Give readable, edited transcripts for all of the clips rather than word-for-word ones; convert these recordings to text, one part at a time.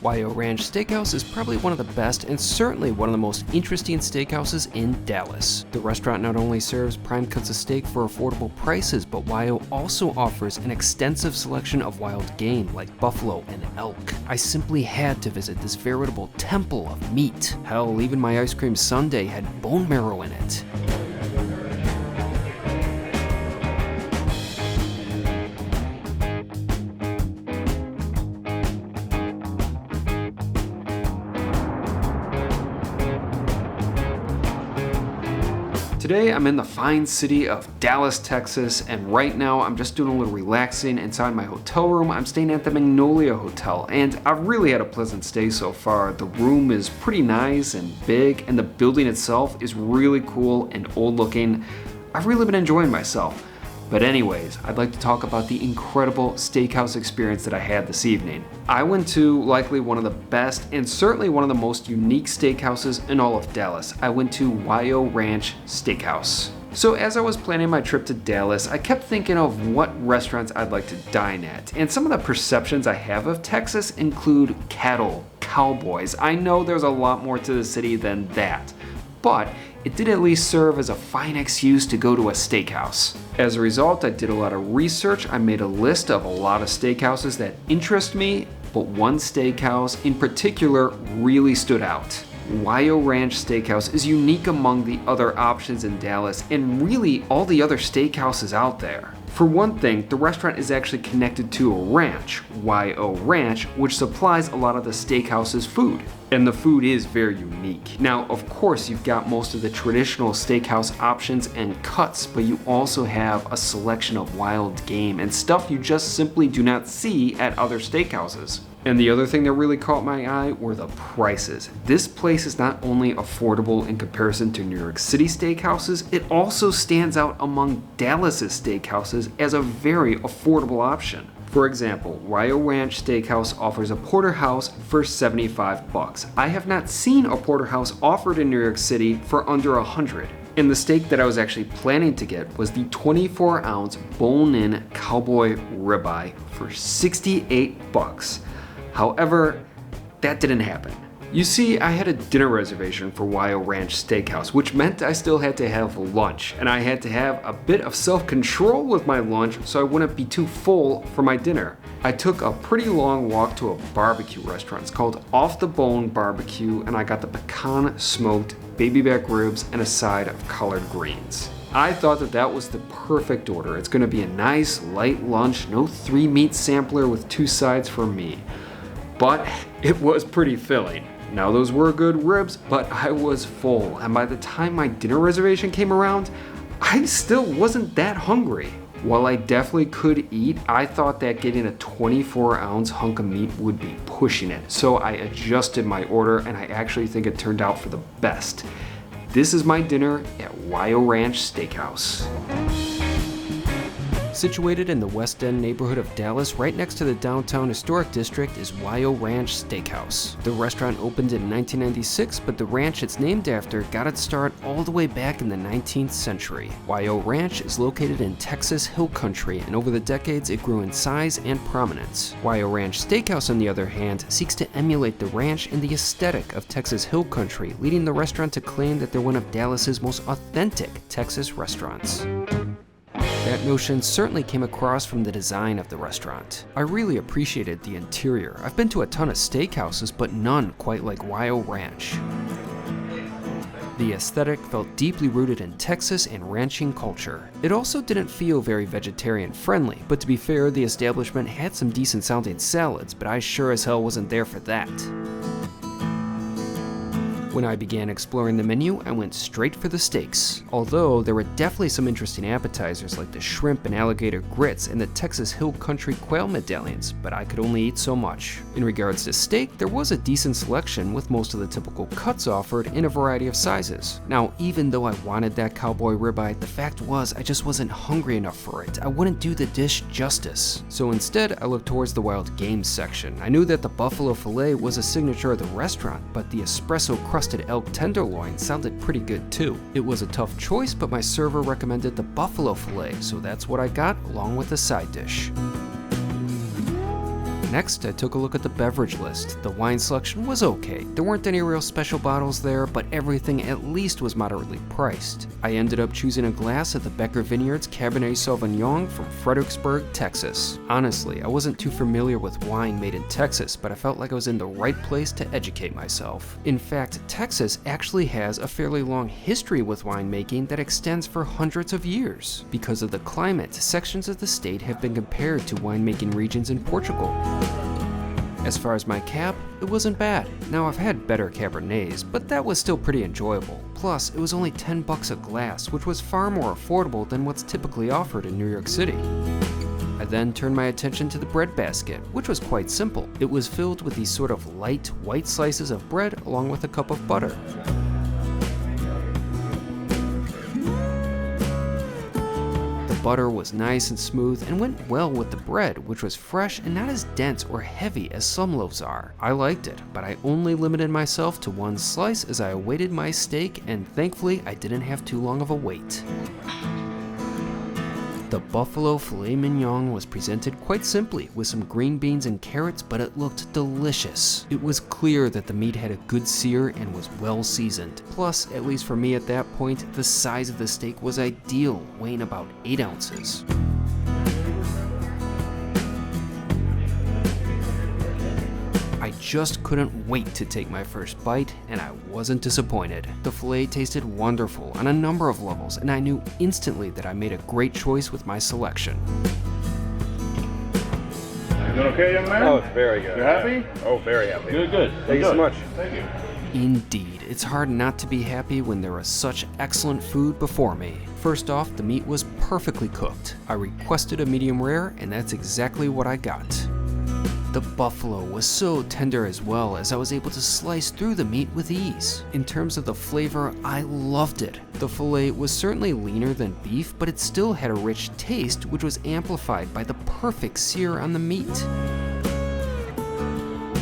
Wyo Ranch Steakhouse is probably one of the best and certainly one of the most interesting steakhouses in Dallas. The restaurant not only serves prime cuts of steak for affordable prices, but Wyo also offers an extensive selection of wild game like buffalo and elk. I simply had to visit this veritable temple of meat. Hell, even my ice cream sundae had bone marrow in it. Today I'm in the fine city of Dallas, Texas, and right now I'm just doing a little relaxing inside my hotel room. I'm staying at the Magnolia Hotel, and I've really had a pleasant stay so far. The room is pretty nice and big, and the building itself is really cool and old looking. I've really been enjoying myself. But anyways, I'd like to talk about the incredible steakhouse experience that I had this evening. I went to likely one of the best and certainly one of the most unique steakhouses in all of Dallas. I went to Wyo Ranch Steakhouse. So as I was planning my trip to Dallas, I kept thinking of what restaurants I'd like to dine at. And some of the perceptions I have of Texas include cattle, cowboys. I know there's a lot more to the city than that, but it did at least serve as a fine excuse to go to a steakhouse. As a result, I did a lot of research. I made a list of a lot of steakhouses that interest me, but one steakhouse in particular really stood out. Wyo Ranch Steakhouse is unique among the other options in Dallas and really all the other steakhouses out there. For one thing, the restaurant is actually connected to a ranch, Wyo Ranch, which supplies a lot of the steakhouse's food. And the food is very unique. Now, of course, you've got most of the traditional steakhouse options and cuts, but you also have a selection of wild game and stuff you just simply do not see at other steakhouses. And the other thing that really caught my eye were the prices. This place is not only affordable in comparison to New York City steakhouses, it also stands out among Dallas's steakhouses as a very affordable option. For example, Wyo Ranch Steakhouse offers a porterhouse for $75. I have not seen a porterhouse offered in New York City for under $100. And the steak that I was actually planning to get was the 24-ounce bone-in cowboy ribeye for $68. However, that didn't happen. You see, I had a dinner reservation for Wyo Ranch Steakhouse, which meant I still had to have lunch, and I had to have a bit of self-control with my lunch so I wouldn't be too full for my dinner. I took a pretty long walk to a barbecue restaurant. It's called Off the Bone Barbecue, and I got the pecan smoked baby back ribs and a side of collard greens. I thought that was the perfect order. It's gonna be a nice light lunch, no 3-meat sampler with 2 sides for me. But it was pretty filling. Now those were good ribs, but I was full, and by the time my dinner reservation came around, I still wasn't that hungry. While I definitely could eat, I thought that getting a 24-ounce hunk of meat would be pushing it. So I adjusted my order, and I actually think it turned out for the best. This is my dinner at Wyo Ranch Steakhouse. Situated in the West End neighborhood of Dallas, right next to the downtown historic district, is Wyo Ranch Steakhouse. The restaurant opened in 1996, but the ranch it's named after got its start all the way back in the 19th century. Wyo Ranch is located in Texas Hill Country, and over the decades it grew in size and prominence. Wyo Ranch Steakhouse, on the other hand, seeks to emulate the ranch and the aesthetic of Texas Hill Country, leading the restaurant to claim that they're one of Dallas's most authentic Texas restaurants. That notion certainly came across from the design of the restaurant. I really appreciated the interior. I've been to a ton of steakhouses, but none quite like Wyo Ranch. The aesthetic felt deeply rooted in Texas and ranching culture. It also didn't feel very vegetarian friendly, but to be fair, the establishment had some decent sounding salads, but I sure as hell wasn't there for that. When I began exploring the menu, I went straight for the steaks. Although there were definitely some interesting appetizers like the shrimp and alligator grits and the Texas Hill Country quail medallions, but I could only eat so much. In regards to steak, there was a decent selection with most of the typical cuts offered in a variety of sizes. Now, even though I wanted that cowboy ribeye, the fact was I just wasn't hungry enough for it. I wouldn't do the dish justice. So instead, I looked towards the wild game section. I knew that the buffalo filet was a signature of the restaurant, but the espresso crusted elk tenderloin sounded pretty good too. It was a tough choice, but my server recommended the buffalo filet, so that's what I got along with the side dish. Next, I took a look at the beverage list. The wine selection was okay. There weren't any real special bottles there, but everything at least was moderately priced. I ended up choosing a glass of the Becker Vineyards Cabernet Sauvignon from Fredericksburg, Texas. Honestly, I wasn't too familiar with wine made in Texas, but I felt like I was in the right place to educate myself. In fact, Texas actually has a fairly long history with winemaking that extends for hundreds of years. Because of the climate, sections of the state have been compared to winemaking regions in Portugal. As far as my cab, it wasn't bad. Now I've had better Cabernets, but that was still pretty enjoyable. Plus, it was only $10 a glass, which was far more affordable than what's typically offered in New York City. I then turned my attention to the bread basket, which was quite simple. It was filled with these sort of light, white slices of bread along with a cup of butter. Butter was nice and smooth and went well with the bread, which was fresh and not as dense or heavy as some loaves are. I liked it, but I only limited myself to one slice as I awaited my steak, and thankfully I didn't have too long of a wait. The buffalo filet mignon was presented quite simply with some green beans and carrots, but it looked delicious. It was clear that the meat had a good sear and was well seasoned. Plus, at least for me at that point, the size of the steak was ideal, weighing about 8 ounces. I just couldn't wait to take my first bite, and I wasn't disappointed. The filet tasted wonderful on a number of levels, and I knew instantly that I made a great choice with my selection. You doing okay, young man? Oh, it's very good. You happy? Oh, very happy. Good. Thank you so much. Thank you. Indeed, it's hard not to be happy when there is such excellent food before me. First off, the meat was perfectly cooked. I requested a medium rare, and that's exactly what I got. The buffalo was so tender as well, as I was able to slice through the meat with ease. In terms of the flavor, I loved it. The filet was certainly leaner than beef, but it still had a rich taste, which was amplified by the perfect sear on the meat.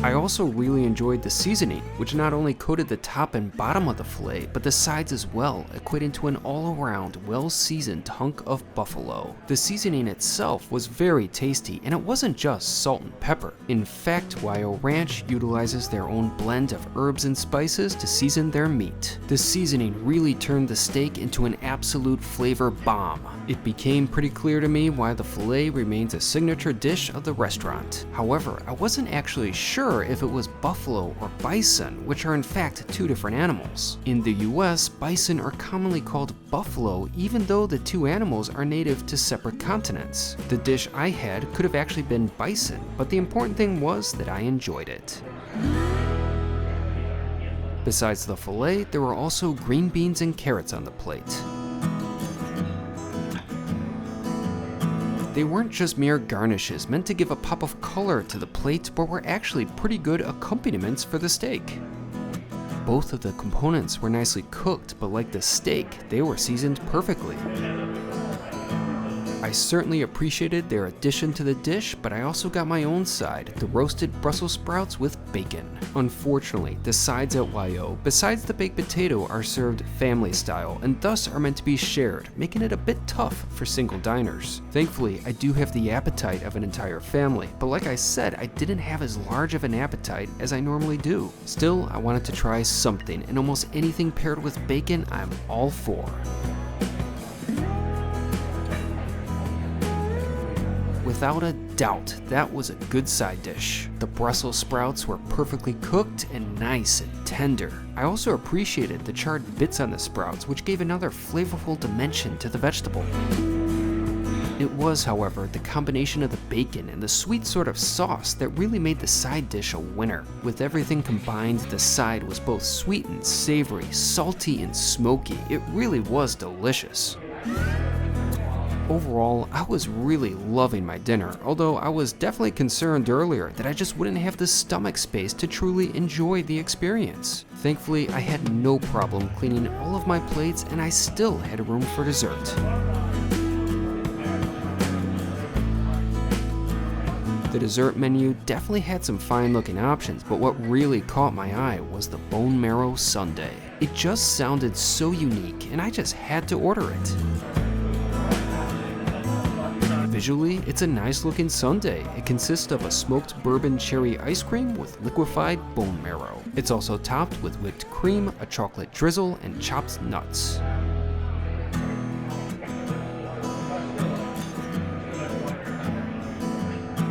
I also really enjoyed the seasoning, which not only coated the top and bottom of the filet, but the sides as well, equating to an all-around, well-seasoned hunk of buffalo. The seasoning itself was very tasty, and it wasn't just salt and pepper. In fact, Wyo Ranch utilizes their own blend of herbs and spices to season their meat. The seasoning really turned the steak into an absolute flavor bomb. It became pretty clear to me why the filet remains a signature dish of the restaurant. However, I wasn't actually sure if it was buffalo or bison, which are in fact two different animals. In the US, bison are commonly called buffalo, even though the two animals are native to separate continents. The dish I had could have actually been bison, but the important thing was that I enjoyed it. Besides the filet, there were also green beans and carrots on the plate. They weren't just mere garnishes meant to give a pop of color to the plate, but were actually pretty good accompaniments for the steak. Both of the components were nicely cooked, but like the steak, they were seasoned perfectly. I certainly appreciated their addition to the dish, but I also got my own side, the roasted Brussels sprouts with bacon. Unfortunately, the sides at Wyo, besides the baked potato, are served family style and thus are meant to be shared, making it a bit tough for single diners. Thankfully, I do have the appetite of an entire family, but like I said, I didn't have as large of an appetite as I normally do. Still, I wanted to try something, and almost anything paired with bacon, I'm all for. Without a doubt, that was a good side dish. The Brussels sprouts were perfectly cooked and nice and tender. I also appreciated the charred bits on the sprouts, which gave another flavorful dimension to the vegetable. It was, however, the combination of the bacon and the sweet sort of sauce that really made the side dish a winner. With everything combined, the side was both sweet and savory, salty and smoky. It really was delicious. Overall, I was really loving my dinner, although I was definitely concerned earlier that I just wouldn't have the stomach space to truly enjoy the experience. Thankfully, I had no problem cleaning all of my plates, and I still had room for dessert. The dessert menu definitely had some fine looking options, but what really caught my eye was the bone marrow sundae. It just sounded so unique, and I just had to order it. Visually, it's a nice looking sundae. It consists of a smoked bourbon cherry ice cream with liquefied bone marrow. It's also topped with whipped cream, a chocolate drizzle, and chopped nuts.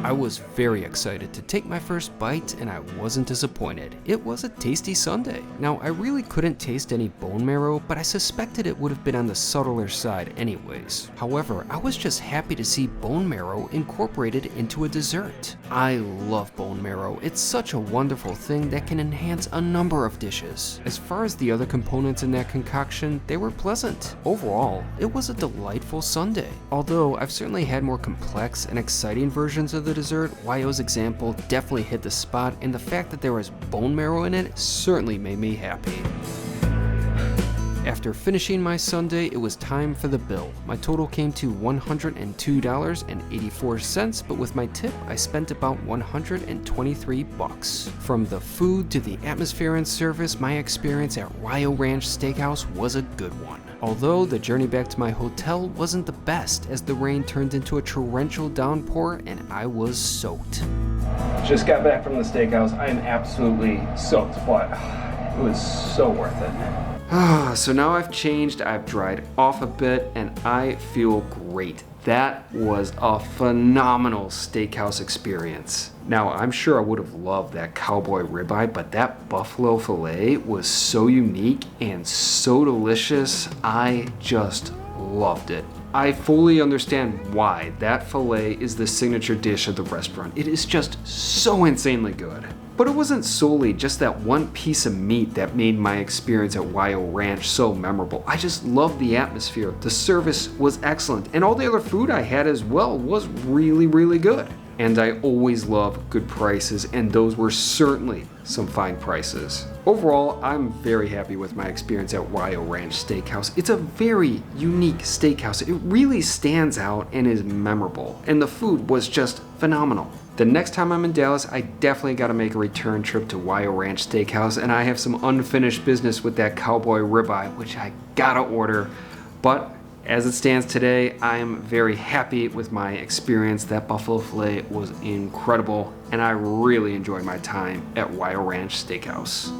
I was very excited to take my first bite, and I wasn't disappointed. It was a tasty sundae. Now, I really couldn't taste any bone marrow, but I suspected it would have been on the subtler side anyways. However, I was just happy to see bone marrow incorporated into a dessert. I love bone marrow. It's such a wonderful thing that can enhance a number of dishes. As far as the other components in that concoction, they were pleasant. Overall, it was a delightful sundae. Although I've certainly had more complex and exciting versions of the dessert, Wyo's example definitely hit the spot, and the fact that there was bone marrow in it certainly made me happy. After finishing my sundae, it was time for the bill. My total came to $102.84, but with my tip, I spent about $123. From the food to the atmosphere and service, my experience at Wyo Ranch Steakhouse was a good one. Although the journey back to my hotel wasn't the best, as the rain turned into a torrential downpour and I was soaked. Just got back from the steakhouse. I am absolutely soaked, but it was so worth it. So now I've changed, I've dried off a bit, and I feel great. That was a phenomenal steakhouse experience. Now, I'm sure I would have loved that cowboy ribeye, but that buffalo filet was so unique and so delicious. I just loved it. I fully understand why that filet is the signature dish of the restaurant. It is just so insanely good. But it wasn't solely just that one piece of meat that made my experience at Wyo Ranch so memorable. I just loved the atmosphere. The service was excellent, and all the other food I had as well was really, really good. And I always love good prices, and those were certainly some fine prices. Overall, I'm very happy with my experience at Wyo Ranch Steakhouse. It's a very unique steakhouse. It really stands out and is memorable, and the food was just phenomenal. The next time I'm in Dallas, I definitely got to make a return trip to Wyo Ranch Steakhouse, and I have some unfinished business with that cowboy ribeye, which I gotta order. But as it stands today, I am very happy with my experience. That buffalo filet was incredible, and I really enjoyed my time at Wyo Ranch Steakhouse.